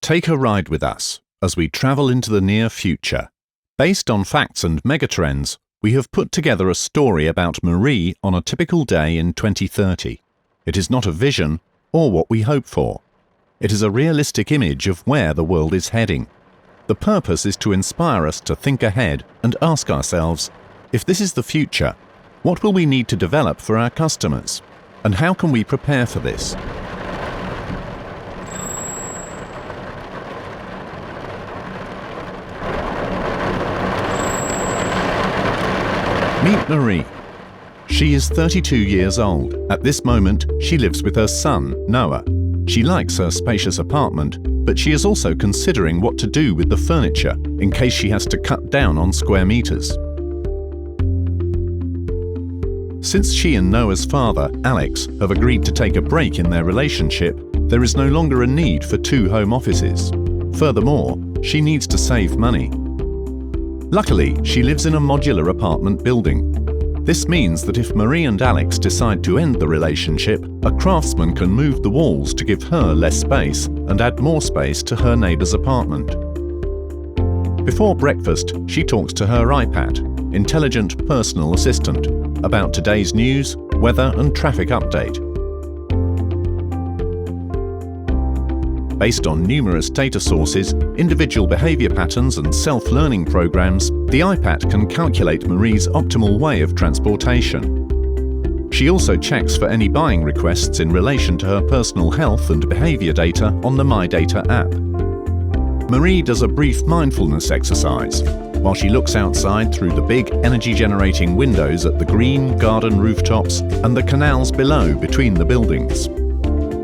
Take a ride with us as we travel into the near future. Based on facts and megatrends, we have put together a story about Marie on a typical day in 2030. It is not a vision or what we hope for. It is a realistic image of where the world is heading. The purpose is to inspire us to think ahead and ask ourselves, if this is the future, what will we need to develop for our customers? And how can we prepare for this? Meet Marie. She is 32 years old. At this moment, she lives with her son, Noah. She likes her spacious apartment, but she is also considering what to do with the furniture in case she has to cut down on square meters. Since she and Noah's father, Alex, have agreed to take a break in their relationship, there is no longer a need for 2 home offices. Furthermore, she needs to save money. Luckily, she lives in a modular apartment building. This means that if Marie and Alex decide to end the relationship, a craftsman can move the walls to give her less space and add more space to her neighbour's apartment. Before breakfast, she talks to her iPad, intelligent personal assistant, about today's news, weather and traffic update. Based on numerous data sources, individual behaviour patterns and self-learning programs, the iPad can calculate Marie's optimal way of transportation. She also checks for any buying requests in relation to her personal health and behaviour data on the My Data app. Marie does a brief mindfulness exercise while she looks outside through the big energy-generating windows at the green garden rooftops and the canals below between the buildings.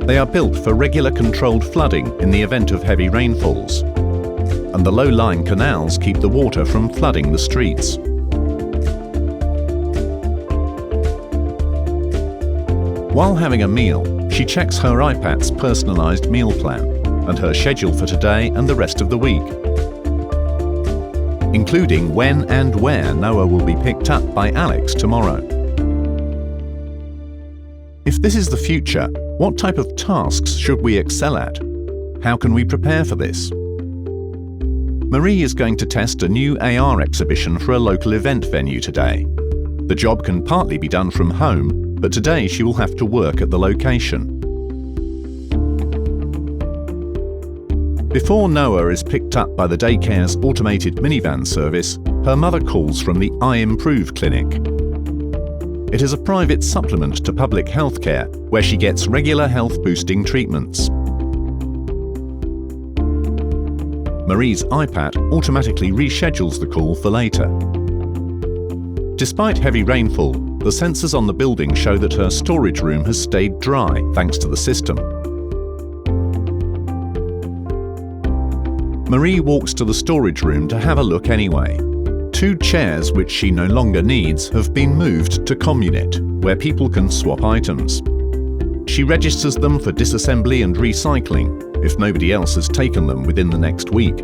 They are built for regular controlled flooding in the event of heavy rainfalls, and the low-lying canals keep the water from flooding the streets. While having a meal, she checks her iPad's personalised meal plan and her schedule for today and the rest of the week, including when and where Noah will be picked up by Alex tomorrow. If this is the future, what type of tasks should we excel at? How can we prepare for this? Marie is going to test a new AR exhibition for a local event venue today. The job can partly be done from home, but today she will have to work at the location. Before Noah is picked up by the daycare's automated minivan service, her mother calls from the iImprove clinic. It is a private supplement to public healthcare where she gets regular health-boosting treatments. Marie's iPad automatically reschedules the call for later. Despite heavy rainfall, the sensors on the building show that her storage room has stayed dry thanks to the system. Marie walks to the storage room to have a look anyway. 2 chairs which she no longer needs have been moved to Communit, where people can swap items. She registers them for disassembly and recycling if nobody else has taken them within the next week.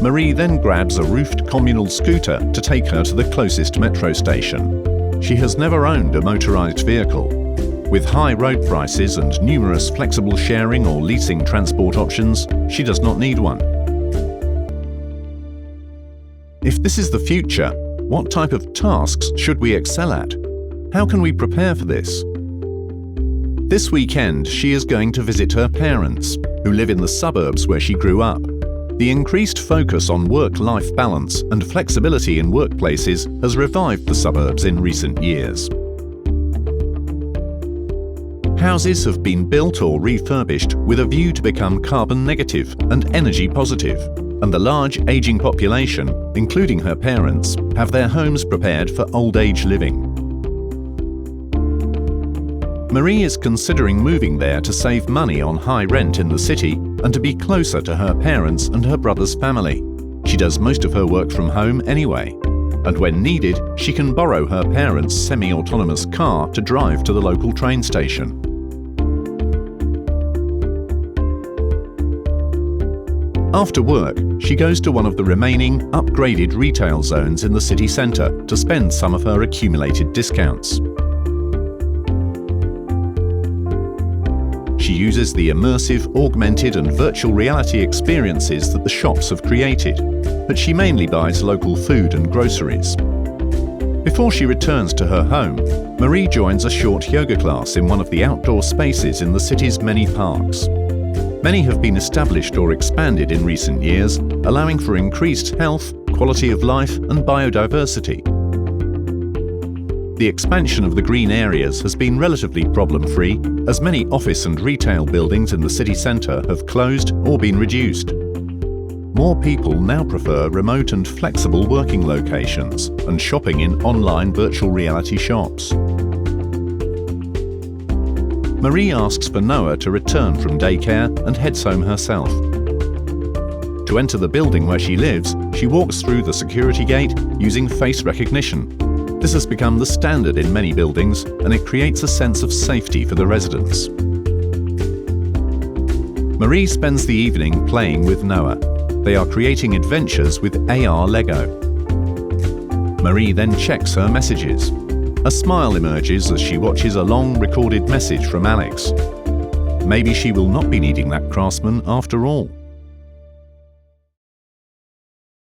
Marie then grabs a roofed communal scooter to take her to the closest metro station. She has never owned a motorised vehicle. With high road prices and numerous flexible sharing or leasing transport options, she does not need one. If this is the future, what type of tasks should we excel at? How can we prepare for this? This weekend, she is going to visit her parents, who live in the suburbs where she grew up. The increased focus on work-life balance and flexibility in workplaces has revived the suburbs in recent years. Houses have been built or refurbished with a view to become carbon negative and energy positive, and the large ageing population, including her parents, have their homes prepared for old age living. Marie is considering moving there to save money on high rent in the city and to be closer to her parents and her brother's family. She does most of her work from home anyway, and when needed, she can borrow her parents' semi-autonomous car to drive to the local train station. After work, she goes to one of the remaining upgraded retail zones in the city centre to spend some of her accumulated discounts. She uses the immersive, augmented and virtual reality experiences that the shops have created, but she mainly buys local food and groceries. Before she returns to her home, Marie joins a short yoga class in one of the outdoor spaces in the city's many parks. Many have been established or expanded in recent years, allowing for increased health, quality of life and biodiversity. The expansion of the green areas has been relatively problem-free, as many office and retail buildings in the city centre have closed or been reduced. More people now prefer remote and flexible working locations and shopping in online virtual reality shops. Marie asks for Noah to return from daycare and heads home herself. To enter the building where she lives, she walks through the security gate using face recognition. This has become the standard in many buildings, and it creates a sense of safety for the residents. Marie spends the evening playing with Noah. They are creating adventures with AR Lego. Marie then checks her messages. A smile emerges as she watches a long recorded message from Alex. Maybe she will not be needing that craftsman after all.